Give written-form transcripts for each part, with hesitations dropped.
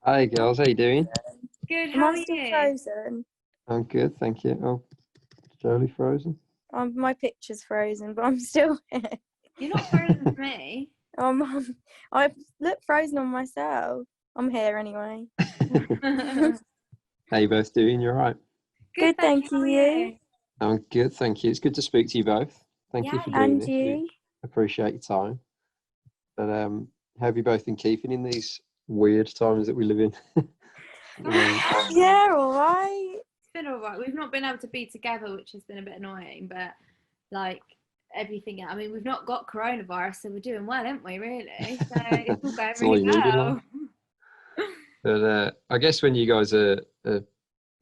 Hi girls, how you doing? Good, Am how I are still you? frozen? I'm good, thank you. Oh, Jolie frozen. My picture's frozen, but I'm still here. You're not frozen for me. I look frozen on myself. I'm here anyway. How you both doing? You all right? Good, Good, thank you. thank How are you. you? I'm good, thank you. It's good to speak to you both. Thank you Yeah, for you doing And this. We you? appreciate your time. But how have you both been keeping in these weird times that we live in? Yeah, all right. it's been all right. We've not been able to be together, which has been a bit annoying, but like everything, I mean, we've not got coronavirus, so we're doing well, haven't we, really? So it's all going It's all really you need in life. well. But I guess when you guys are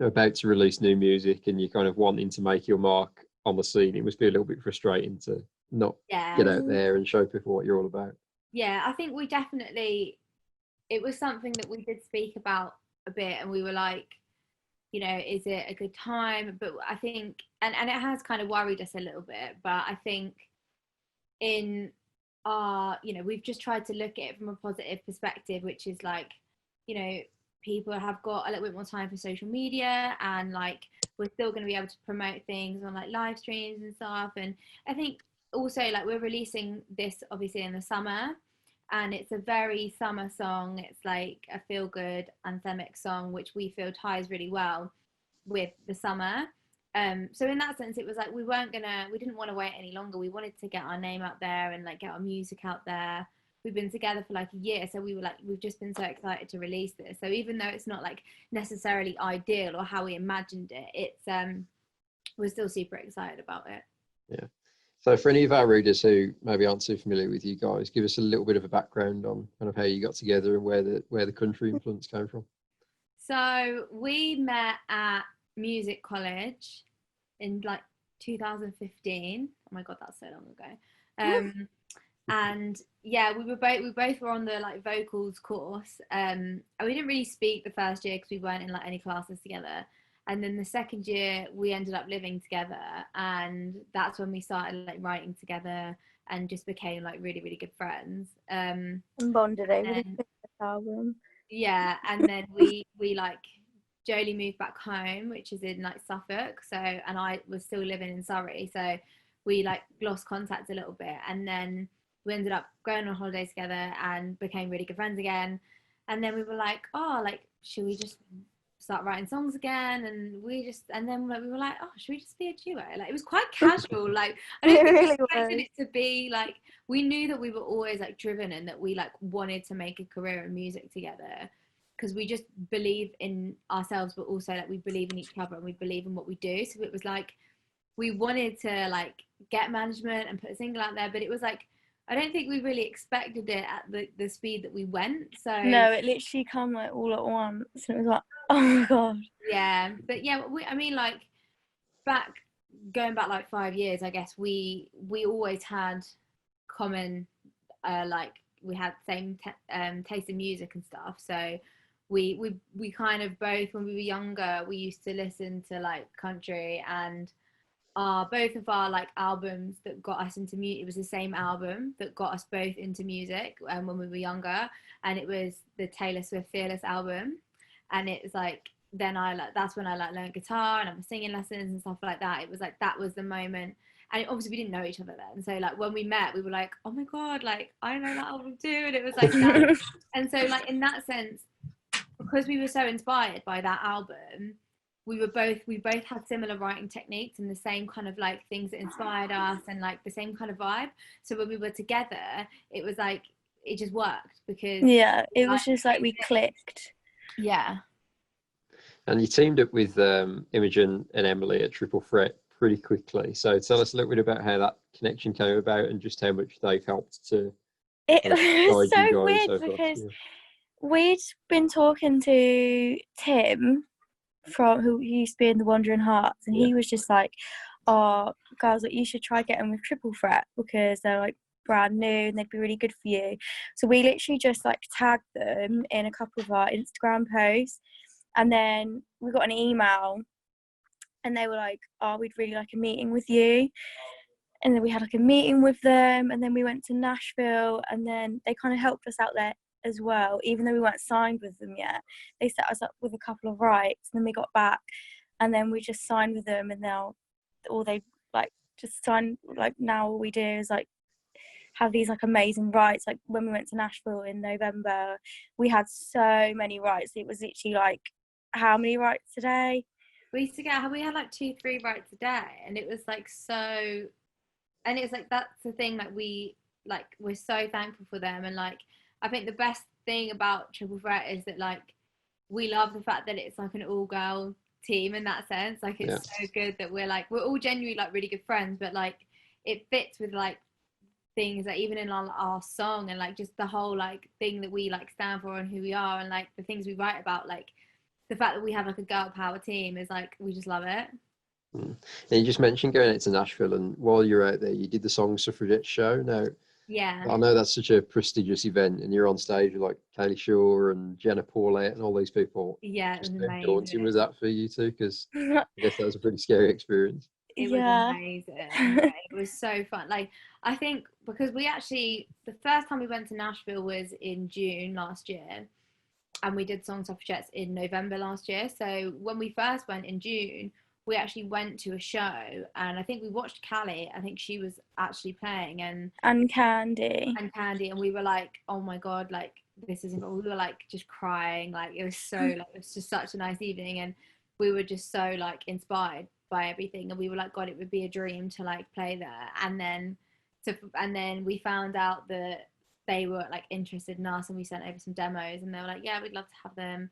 about to release new music and you're kind of wanting to make your mark on the scene, it must be a little bit frustrating to not Yeah, get out there and show people what you're all about. yeah, I think we definitely, it was something that we did speak about a bit, and we were like, is it a good time? But I think, and it has kind of worried us a little bit, but I think in we've just tried to look at it from a positive perspective, which is like, you know, people have got a little bit more time for social media, and like we're still going to be able to promote things on like live streams and stuff. And I think also like we're releasing this obviously in the summer, and it's a very summer song. It's like a feel good anthemic song, which we feel ties really well with the summer. So in that sense, it was like we didn't want to wait any longer. We wanted to get our name out there and like get our music out there. We've been together for like a year, so we were like, we've just been so excited to release this. So even though it's not like necessarily ideal or how we imagined it, we're still super excited about it. Yeah. So for any of our readers who maybe aren't so familiar with you guys, give us a little bit of a background on kind of how you got together and where the country influence came from. So we met at music college in like 2015. Oh my god, that's so long ago. And yeah, we both were on the like vocals course. And we didn't really speak the first year because we weren't in like any classes together. And then the second year we ended up living together, and that's when we started like writing together and just became like really really good friends. And bonded over the And Christmas album. yeah, and then we like Jolie moved back home, which is in like Suffolk. So, and I was still living in Surrey, so we like lost contact a little bit, and then we ended up going on holiday together and became really good friends again. And then we were like, oh, like should we just start writing songs again? And then like we were like, oh, should we just be a duo? Like it was quite casual. Like I don't It think we really expected was. it to be like, we knew that we were always like driven and that we like wanted to make a career in music together, because we just believe in ourselves, but also like we believe in each other and we believe in what we do. So it was like we wanted to like get management and put a single out there, but it was like I don't think we really expected it at the speed that we went. So No, it literally come like all at once. And it was like, oh my god. yeah, but yeah, I mean like back going back like 5 years, I guess we always had common like we had same taste in music and stuff. So we kind of both, when we were younger, we used to listen to like country, and both of our like albums that got us into music, it was the same album that got us both into music when we were younger, and it was the Taylor Swift Fearless album. And it was like, then I like, that's when I like learned guitar and I was singing lessons and stuff like that. It was like that was the moment. And obviously we didn't know each other then, so like when we met we were like, oh my god, like I know that album too. And it was like that. And so like in that sense, because we were so inspired by that album, we both had similar writing techniques and the same kind of like things that inspired us and like the same kind of vibe. So when we were together, it was like it just worked because Yeah, we it was liked just the like same we things. clicked. Yeah. And you teamed up with Imogen and Emily at Triple Threat pretty quickly. So tell us a little bit about how that connection came about and just how much they've helped to It kind of was guide you so guys weird so far. because Yeah. we'd been talking to Tim from who used to be in the Wandering Hearts, and Yeah. he was just like, "Oh, girls, like you should try getting with Triple Threat because they're like brand new and they'd be really good for you." So we literally just like tagged them in a couple of our Instagram posts, and then we got an email, and they were like, "Oh, we'd really like a meeting with you." And then we had like a meeting with them, and then we went to Nashville, and then they kind of helped us out there as well, even though we weren't signed with them yet. They set us up with a couple of rights, and then we got back, and then we just signed with them, and now all they like just sign, like now all we do is like have these like amazing rights. Like when we went to Nashville in November, we had so many rights. It was literally like, how many rights a day? We had like 2-3 rights a day, and it was like so, and it's like that's the thing, like we're so thankful for them. And like I think the best thing about Triple Threat is that like we love the fact that it's like an all-girl team in that sense. Like it's so good that we're all genuinely like really good friends, but like it fits with like things that even in our song, and like just the whole like thing that we like stand for and who we are, and like the things we write about, like the fact that we have like a girl power team is like, we just love it. And you just mentioned going out to Nashville, and while you're out there you did the song Suffragette Show. Now I know that's such a prestigious event, and you're on stage with like Kaylee Shaw and Jenna Paulette and all these people. Yeah, it was How amazing. daunting was that for you two? Because I guess that was a pretty scary experience. It was amazing. It was so fun. Like I think because we actually, the first time we went to Nashville was in June last year, and we did Song Suffragettes in November last year. So when we first went in June, we actually went to a show, and I think we watched Callie. I think she was actually playing, and Candy, and we were like, oh my god, like this isn't. We were like just crying. Like it was so like, it was just such a nice evening, and we were just so like inspired by everything, and we were like, god, it would be a dream to like play there. And then we found out that they were like interested in us, and we sent over some demos, and they were like, yeah, we'd love to have them.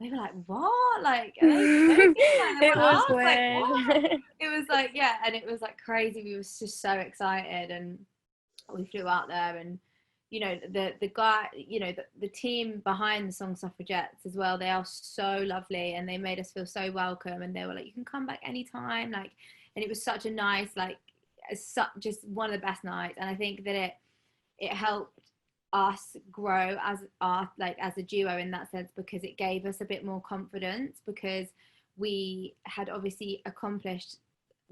They were like, what? Like, are they joking? Like, it was us? weird. Like, what? It was like, yeah, and it was like crazy. We were just so excited, and we flew out there, and you know the guy, you know the team behind the song Suffragettes as well, they are so lovely, and they made us feel so welcome, and they were like, you can come back anytime, like, and it was such a nice, like, just one of the best nights. And I think that it helped us grow as a duo in that sense, because it gave us a bit more confidence, because we had obviously accomplished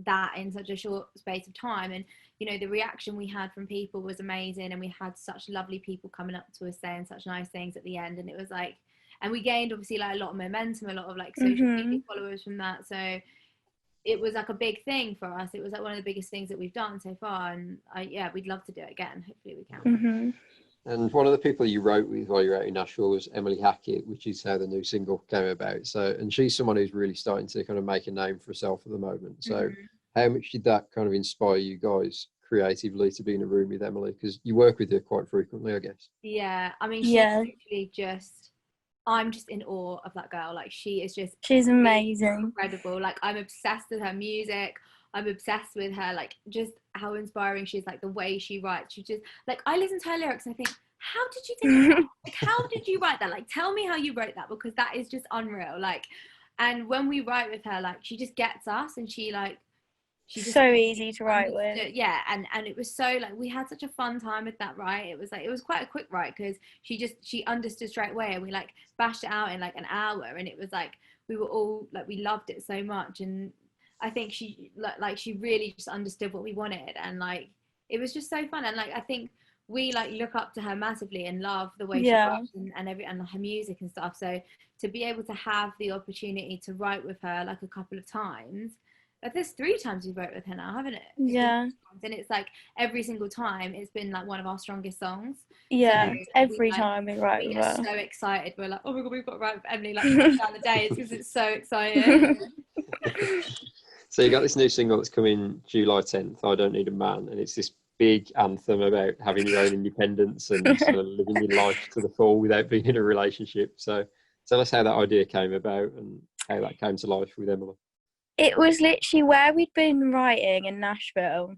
that in such a short space of time. And you know the reaction we had from people was amazing, and we had such lovely people coming up to us saying such nice things at the end, and it was like, and we gained obviously like a lot of momentum, a lot of like social media followers from that. So it was like a big thing for us. It was like one of the biggest things that we've done so far, and we'd love to do it again. Hopefully we can. And one of the people you wrote with while you were out in Nashville was Emily Hackett, which is how the new single came about. So, and she's someone who's really starting to kind of make a name for herself at the moment. So how much did that kind of inspire you guys creatively to be in a room with Emily? Because you work with her quite frequently, I guess. Yeah, I mean, she's literally just, I'm just in awe of that girl. Like she's amazing, incredible. Like I'm obsessed with her music. I'm obsessed with her, like just how inspiring she is, like the way she writes. She just, like, I listen to her lyrics and I think, how did you think of that? Like, how did you write that? Like, tell me how you wrote that, because that is just unreal. Like, and when we write with her, like, she just gets us, and she's just so easy to write with. Yeah, and it was so, like, we had such a fun time with that, right? It was like, it was quite a quick write, because she understood straight away, and we like bashed it out in like an hour, and it was like, we were all like, we loved it so much. And I think she really just understood what we wanted, and like it was just so fun. And like I think we like look up to her massively and love the way she writes and her music and stuff. So to be able to have the opportunity to write with her like a couple of times, like there's 3 times we've wrote with her now, haven't it? Yeah. And it's like every single time it's been like one of our strongest songs. Yeah, so every time we write with her. We get so excited. We're like, oh my god, we've got to write with Emily like down the days, because it's so exciting. So you got this new single that's coming July 10th, I Don't Need a Man, and it's this big anthem about having your own independence and sort of living your life to the full without being in a relationship. So tell us how that idea came about and how that came to life with Emily. It was literally where we'd been writing in Nashville,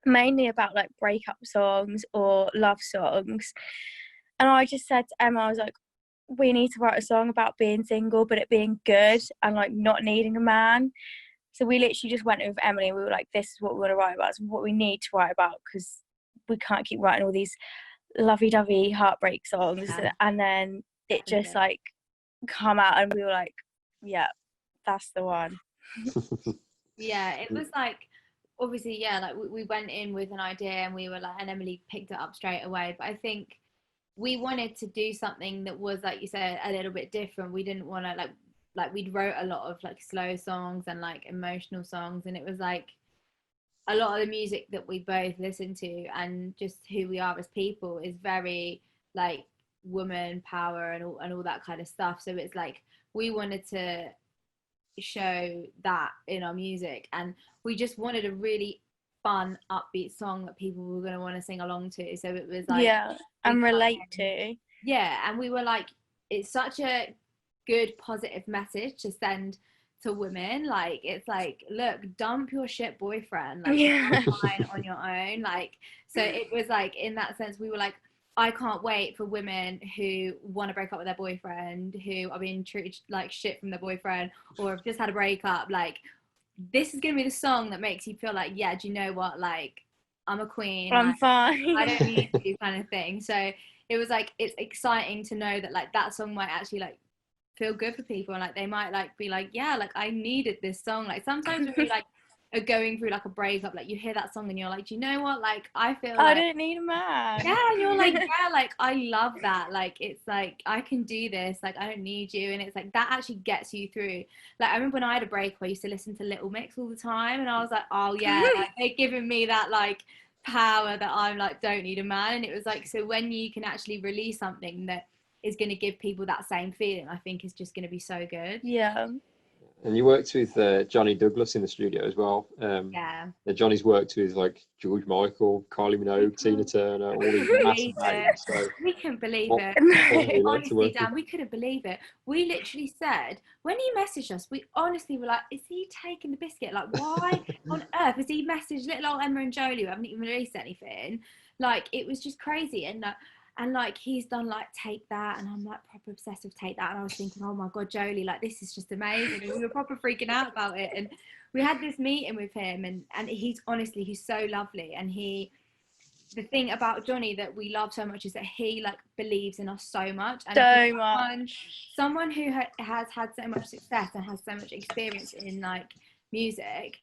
mainly about like breakup songs or love songs. And I just said to Emma, I was like, we need to write a song about being single, but it being good and like not needing a man. So we literally just went with Emily, and we were like, this is what we want to write about. It's what we need to write about, because we can't keep writing all these lovey-dovey heartbreak songs. Yeah. And then it just like come out, and we were like, yeah, that's the one. Yeah, it was like, obviously, yeah, like we went in with an idea, and we were like, and Emily picked it up straight away. But I think we wanted to do something that was, like you said, a little bit different. We didn't want to like we'd wrote a lot of like slow songs and like emotional songs, and it was like a lot of the music that we both listen to and just who we are as people is very like woman power and all that kind of stuff. So it's like we wanted to show that in our music, and we just wanted a really fun upbeat song that people were going to want to sing along to. So it was like, yeah, and relate to. Yeah, and we were like, it's such a good positive message to send to women. Like, it's like, look, dump your shit boyfriend, like, you're fine on your own. Like, so it was like, in that sense, we were like, I can't wait for women who want to break up with their boyfriend, who are being treated like shit from their boyfriend, or have just had a breakup. Like, this is gonna be the song that makes you feel like, yeah, do you know what, like, I'm a queen, I'm like, fine. I don't need you, kind of thing. So it was like, it's exciting to know that like that song might actually like feel good for people, and like they might like be like, yeah, like I needed this song. Like sometimes when you like are going through like a breakup, like you hear that song and you're like, do you know what, like I feel I like don't need a man. yeah, and you're like, yeah, like I love that, like it's like I can do this, like I don't need you. And it's like that actually gets you through. Like I remember when I had a breakup, I used to listen to Little Mix all the time, and I was like, oh yeah, like they're giving me that like power that I'm like don't need a man. And it was like, so when you can actually release something that is going to give people that same feeling, I think is just going to be so good. Yeah. And you worked with Johnny Douglas in the studio as well. Yeah. Johnny's worked with like George Michael, Kylie Minogue, Tina Turner, all these massive names. So we couldn't believe what it. like to Honestly, work Dan, with? we couldn't believe it. We literally said, when he messaged us, we honestly were like, is he taking the biscuit? Like, why on earth has he messaged little old Emma and Jolie who haven't even released anything? Like, it was just crazy. And like he's done like Take That, and I'm like proper obsessed with Take That, and I was thinking, oh my god, Jolie, like this is just amazing. And we were proper freaking out about it. And we had this meeting with him, and he's honestly, he's so lovely. And the thing about Johnny that we love so much is that he like believes in us so much. And So much. Someone who has had so much success and has so much experience in like music,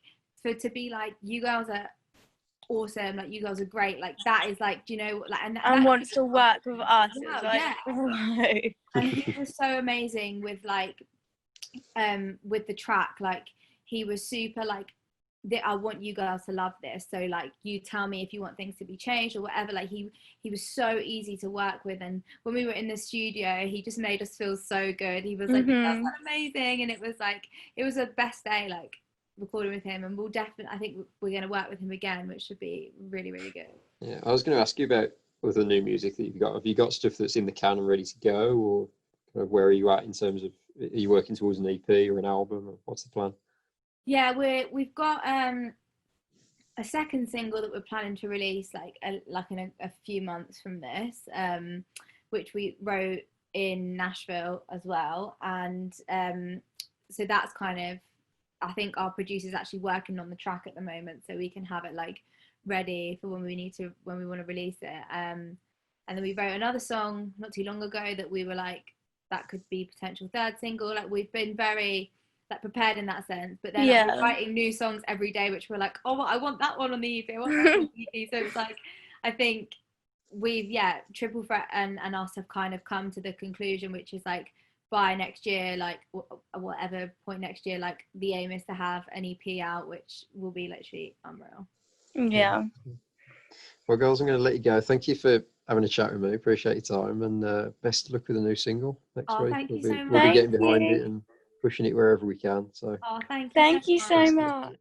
to be like, you girls are awesome, like you guys are great, like that is like, do you know, like, and wants to work with us. Wow, It's like, yeah. whoa. And he was so amazing with like with the track. Like he was super like, I want you girls to love this, so like you tell me if you want things to be changed or whatever. Like he was so easy to work with, and when we were in the studio he just made us feel so good. He was like, you guys are amazing, and it was like, it was the best day like recording with him. And we'll definitely, I think we're going to work with him again, which should be really, really good. Yeah, I was going to ask you about other new music that you've got. Have you got stuff that's in the can and ready to go, or kind of where are you at in terms of, are you working towards an EP or an album, or what's the plan? Yeah, we've got a second single that we're planning to release like in a few months from this, which we wrote in Nashville as well. And so that's kind of, I think our producer's actually working on the track at the moment, so we can have it like ready for when we want to release it. And then we wrote another song not too long ago that we were like, that could be potential third single. Like we've been very like prepared in that sense, but then like, we're writing new songs every day, which we're like, oh, I want that one on the EP, I want that one on the EP. So it's like, I think Triple Threat and us have kind of come to the conclusion, which is like, by next year, like whatever point next year, like the aim is to have an EP out, which will be literally unreal. Yeah. Well, girls, I'm going to let you go. Thank you for having a chat with me. Appreciate your time, and best of luck with the new single next week. Thank you so much. We'll be getting behind it and pushing it wherever we can. So thank you. Thank you so much.